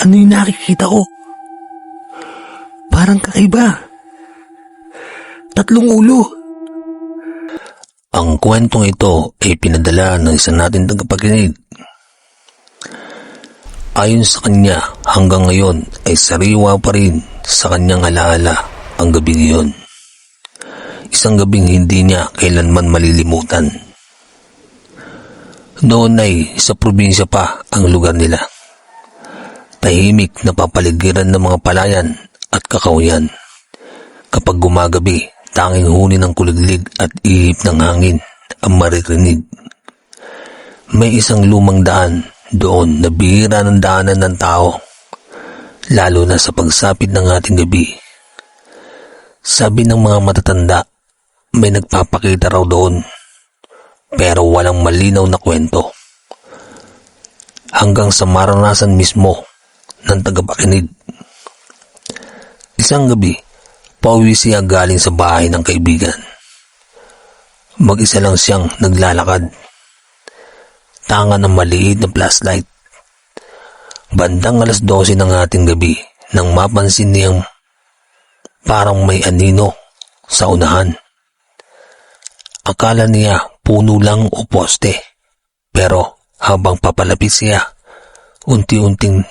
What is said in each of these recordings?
Ano yung nakikita ko? Parang kakaiba. Tatlong ulo. Ang kwentong ito ay pinadala ng isa nating tagapakinig. Ayon sa kanya, hanggang ngayon ay sariwa pa rin sa kanyang alaala ang gabing iyon. Isang gabing hindi niya kailanman malilimutan. Noon ay sa probinsya pa ang lugar nila. Tahimik na papaligiran ng mga palayan at kakauyan. Kapag gumagabi, tanging huni ng kuliglig at ihip ng hangin ang maririnig. May isang lumang daan doon na bihira ng daanan ng tao, lalo na sa pagsapit ng ating gabi. Sabi ng mga matatanda, may nagpapakita raw doon, pero walang malinaw na kwento. Hanggang sa maranasan mismo ng tagapakinig. Isang gabi, pauwi siya galing sa bahay ng kaibigan. Mag-isa lang siyang naglalakad. Tanga ng maliit na flashlight. Bandang 12:00 ng ating gabi nang mapansin niyang parang may anino sa unahan. Akala niya puno lang o poste, pero habang papalapit siya, unti-unting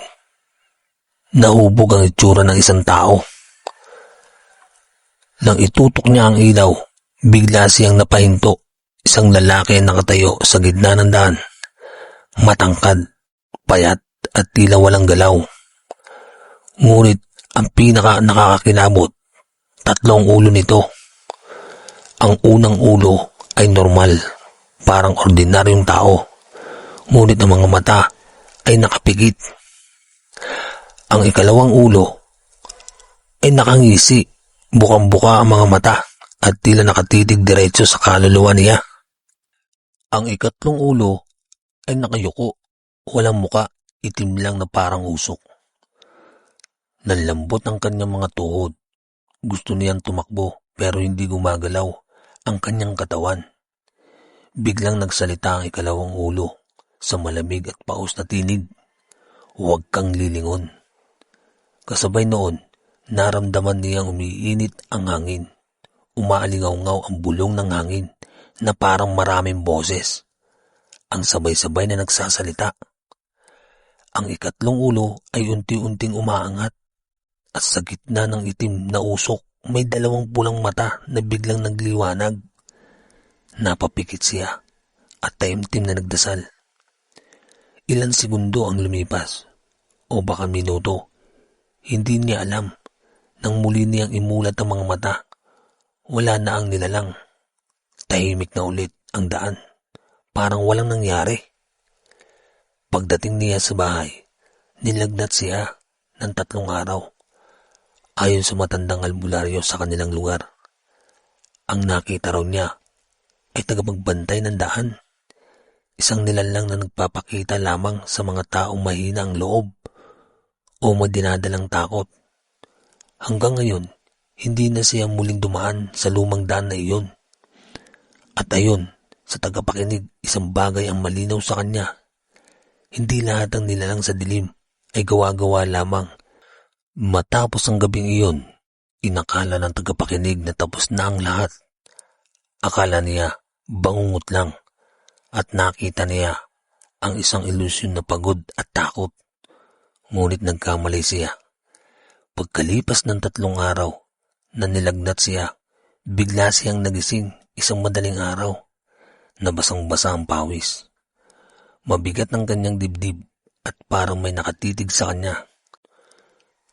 nahubog ang itsura ng isang tao. Nang itutok niya ang ilaw, bigla siyang napahinto. Isang lalaki ang nakatayo sa gitna ng daan. Matangkad, payat at tila walang galaw. Ngunit ang pinaka nakakakilabot, 3 ulo nito. Ang unang ulo ay normal, parang ordinaryong tao. Ngunit ang mga mata ay nakapikit. Ang ikalawang ulo ay nakangisi, bukang-buka ang mga mata at tila nakatitig diretso sa kaluluwa niya. Ang ikatlong ulo ay nakayuko, walang muka, itim lang na parang usok. Nanlambot ang kanyang mga tuhod. Gusto niyang tumakbo pero hindi gumagalaw ang kanyang katawan. Biglang nagsalita ang ikalawang ulo sa malamig at paus na tinig. Huwag kang lilingon. Kasabay noon, naramdaman niyang umiinit ang hangin. Umaalingaw-ngaw ang bulong ng hangin na parang maraming boses. Ang sabay-sabay na nagsasalita. Ang ikatlong ulo ay unti-unting umaangat at sa gitna ng itim na usok may 2 pulang mata na biglang nagliwanag. Napapikit siya at taimtim na nagdasal. Ilang segundo ang lumipas o baka minuto. Hindi niya alam. Nang muli niyang imulat ang mga mata, wala na ang nilalang. Tahimik na ulit ang daan. Parang walang nangyari. Pagdating niya sa bahay, nilagnat siya ng 3 araw. Ayon sa matandang albularyo sa kanilang lugar, ang nakita raw niya ay tagapagbantay ng daan. Isang nilalang na nagpapakita lamang sa mga taong mahina ang loob o madinadalang takot. Hanggang ngayon, hindi na siya muling dumaan sa lumang daan na iyon. At ayon sa tagapakinig, isang bagay ang malinaw sa kanya. Hindi lahat ng nilalang sa dilim ay gawa-gawa lamang. Matapos ang gabing iyon, inakala ng tagapakinig na tapos na ang lahat. Akala niya bangungot lang at nakita niya ang isang ilusyon na pagod at takot. Ngunit nagkamali siya. Pagkalipas ng 3 araw na nilagnat siya, bigla siyang nagising isang madaling araw na basang-basa ang pawis. Mabigat ang kanyang dibdib at parang may nakatitig sa kanya.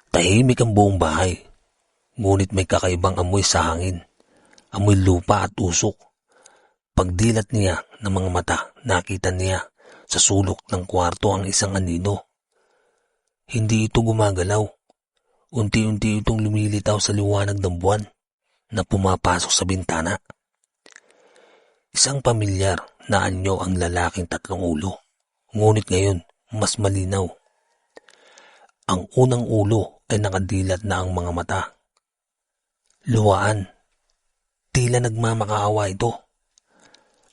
Tahimik ang buong bahay, ngunit may kakaibang amoy sa hangin, amoy lupa at usok. Pagdilat niya ng mga mata, nakita niya sa sulok ng kwarto ang isang anino. Hindi ito gumagalaw. Unti-unti itong lumilitaw sa liwanag ng buwan na pumapasok sa bintana. Isang pamilyar na anyo ang lalaking 3 ulo, ngunit ngayon mas malinaw. Ang unang ulo ay nakadilat na ang mga mata. Luwaan, tila nagmamakaawa ito.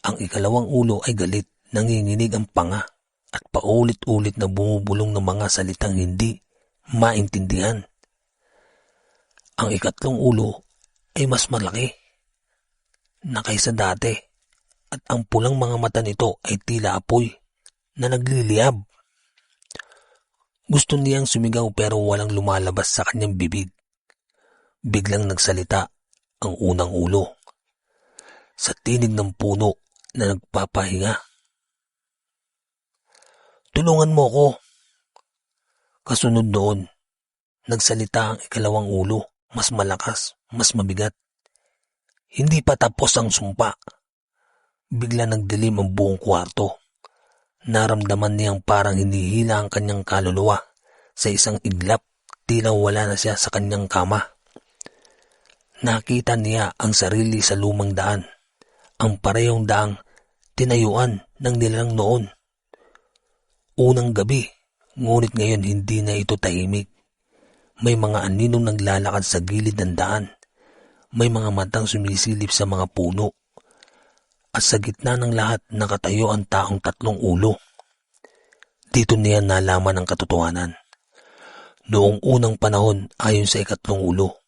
Ang ikalawang ulo ay galit, nanginginig ang panga at paulit-ulit na bumubulong ng mga salitang hindi maintindihan. Ang ikatlong ulo ay mas malaki na kaysa dati at ang pulang mga mata nito ay tila apoy na nagliliyab. Gusto niyang sumigaw pero walang lumalabas sa kanyang bibig. Biglang nagsalita ang unang ulo sa tinig ng puno na nagpapahinga. "Tulungan mo ko." Kasunod noon, nagsalita ang ikalawang ulo, mas malakas, mas mabigat. Hindi pa tapos ang sumpa. Bigla nagdilim ang buong kwarto. Naramdaman niyang parang hinihila ang kanyang kaluluwa sa isang iglap, tila wala na siya sa kanyang kama. Nakita niya ang sarili sa lumang daan, ang parehong daang tinayuan ng nilalang noon. Unang gabi, ngunit ngayon hindi na ito tahimik. May mga aninong naglalakad sa gilid ng daan. May mga matang sumisilip sa mga puno. At sa gitna ng lahat nakatayo ang taong tatlong ulo. Dito niya nalaman ang katotohanan. Noong unang panahon, ayon sa ikatlong ulo,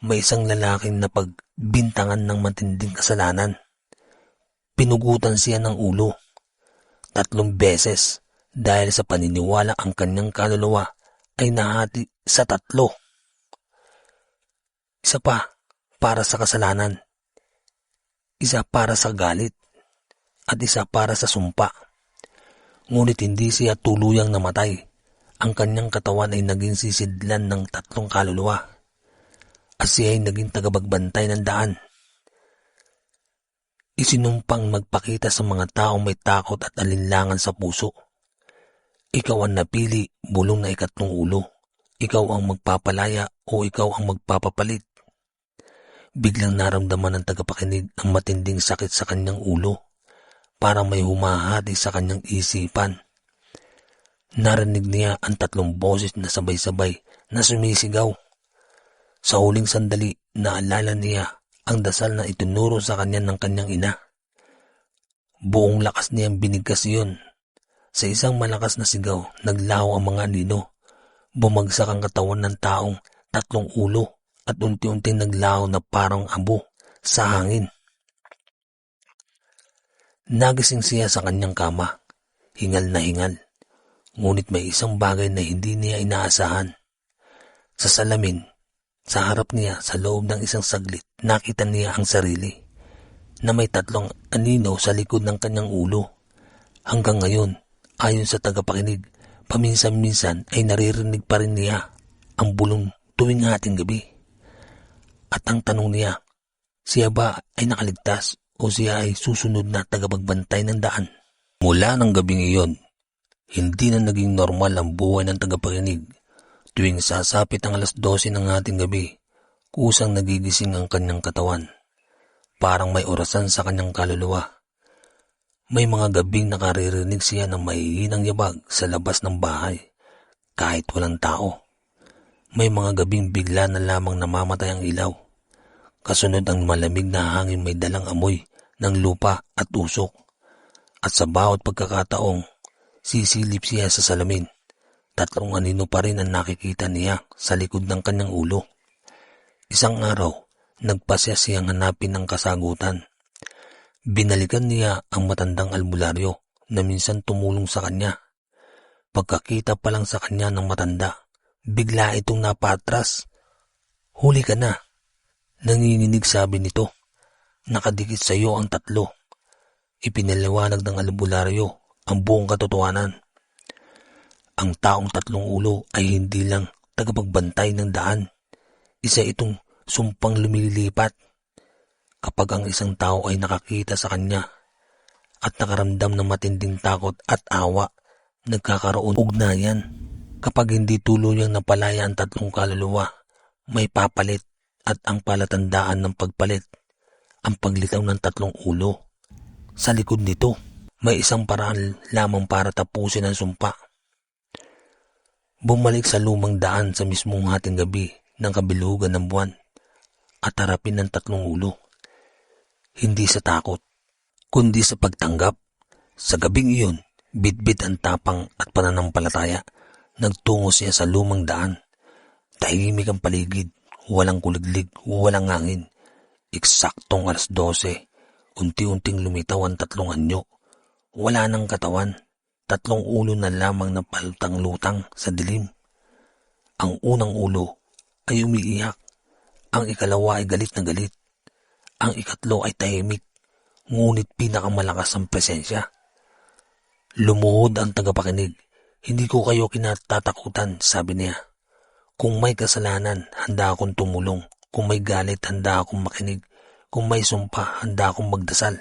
may isang lalaking napagbintangan ng matinding kasalanan. Pinugutan siya ng ulo 3 beses dahil sa paniniwala ang kanyang kaluluwa ay nahati sa 3. Isa pa para sa kasalanan, isa para sa galit, at isa para sa sumpa. Ngunit hindi siya tuluyang namatay. Ang kanyang katawan ay naging sisidlan ng 3 kaluluwa at siya ay naging tagapagbantay ng daan. Isinumpang magpakita sa mga taong may takot at alinlangan sa puso. Ikaw ang napili, bulong na ikatlong ulo. Ikaw ang magpapalaya o ikaw ang magpapapalit. Biglang naramdaman ng tagapakinig ang matinding sakit sa kanyang ulo. Parang may humahati sa kanyang isipan. Narinig niya ang 3 boses na sabay-sabay na sumisigaw. Sa huling sandali, naalala niya ang dasal na itinuro sa kanya ng kanyang ina. Buong lakas niyang binigkas iyon. Sa isang malakas na sigaw, naglaho ang mga anino. Bumagsak ang katawan ng taong 3 ulo at unti-unting naglaho na parang abo sa hangin. Nagising siya sa kanyang kama, hingal na hingal. Ngunit may isang bagay na hindi niya inaasahan. Sa salamin, sa harap niya sa loob ng isang saglit, nakita niya ang sarili na may 3 anino sa likod ng kanyang ulo. Hanggang ngayon, ayon sa tagapakinig, paminsan-minsan ay naririnig pa rin niya ang bulong tuwing hating gabi. At ang tanong niya, siya ba ay nakaligtas o siya ay susunod na tagapagbantay ng daan? Mula ng gabing iyon, hindi na naging normal ang buhay ng tagapakinig. Tuwing sasapit ang 12:00 ng hating gabi, kusang nagigising ang kanyang katawan. Parang may orasan sa kanyang kaluluwa. May mga gabing nakaririnig siya ng mahihinang yabag sa labas ng bahay, kahit walang tao. May mga gabing bigla na lamang namamatay ang ilaw. Kasunod ang malamig na hangin may dalang amoy ng lupa at usok. At sa bawat pagkakataong sisilip siya sa salamin, 3 anino pa rin ang nakikita niya sa likod ng kanyang ulo. Isang araw, nagpasya siyang hanapin ng kasagutan. Binalikan niya ang matandang albularyo na minsan tumulong sa kanya. Pagkakita pa lang sa kanya ng matanda, bigla itong napatras. "Huli ka na," nanginginig sabi nito. "Nakadikit sa iyo ang 3. Ipinaliwanag ng albularyo ang buong katotohanan. Ang taong 3 ulo ay hindi lang tagapagbantay ng daan. Isa itong sumpang lumilipat. Kapag ang isang tao ay nakakita sa kanya at nakaramdam ng matinding takot at awa, nagkakaroon ugnayan. Kapag hindi tuluyang napalaya ang 3 kaluluwa, may papalit at ang palatandaan ng pagpalit, ang paglitaw ng 3 ulo. Sa likod nito, may isang paraan lamang para tapusin ang sumpa. Bumalik sa lumang daan sa mismong hating gabi ng kabilugan ng buwan at harapin ng 3 ulo. Hindi sa takot, kundi sa pagtanggap. Sa gabing iyon, bitbit ang tapang at pananampalataya. Nagtungo siya sa lumang daan. Tahimik ang paligid, walang kuliglig, walang hangin. Eksaktong 12:00, unti-unting lumitaw ang 3 anyo. Wala nang katawan, 3 ulo na lamang na palutang-lutang sa dilim. Ang unang ulo ay umiiyak, ang ikalawa ay galit na galit, ang ikatlo ay tahimik, ngunit pinakamalakas ang presensya. Lumuhod ang tagapakinig. Hindi ko kayo kinatatakutan, sabi niya. Kung may kasalanan, handa akong tumulong. Kung may galit, handa akong makinig. Kung may sumpa, handa akong magdasal.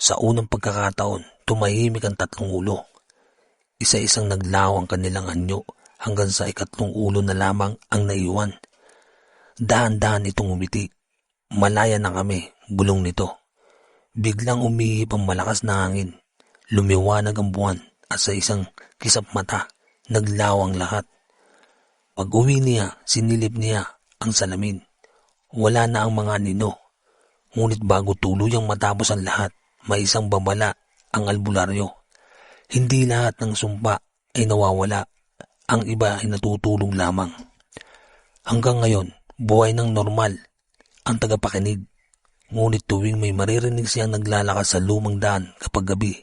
Sa unang pagkakataon, tumahimik ang 3 ulo. Isa-isang naglaw ang kanilang anyo hanggang sa ikatlong ulo na lamang ang naiwan. Dahan-dahan itong umiti. Malaya na kami, bulong nito. Biglang umihip ang malakas na hangin. Lumiwanag ang buwan at sa isang kisap mata, naglaw ang lahat. Pag-uwi niya, sinilip niya ang salamin. Wala na ang mga nino. Ngunit bago tuluyang matapos ang lahat, may isang babala ang albularyo. Hindi lahat ng sumpa ay nawawala. Ang iba ay natutulog lamang. Hanggang ngayon, buhay ng normal ang tagapakinig. Ngunit tuwing may maririnig siyang naglalakas sa lumang daan kapag gabi,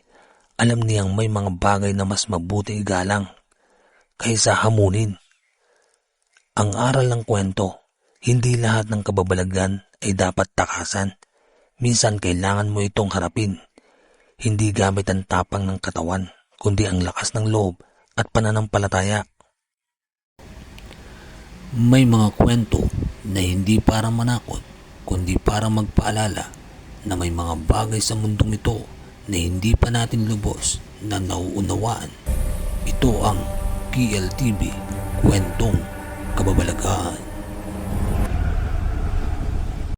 alam niyang may mga bagay na mas mabuting igalang kaysa hamunin. Ang aral ng kwento, hindi lahat ng kababalagan ay dapat takasan. Minsan kailangan mo itong harapin. Hindi gamit ang tapang ng katawan, kundi ang lakas ng loob at pananampalataya. May mga kwento na hindi para manakot, kundi para magpaalala na may mga bagay sa mundong ito na hindi pa natin lubos na nauunawaan. Ito ang PLTV, Kwentong Kababalagan.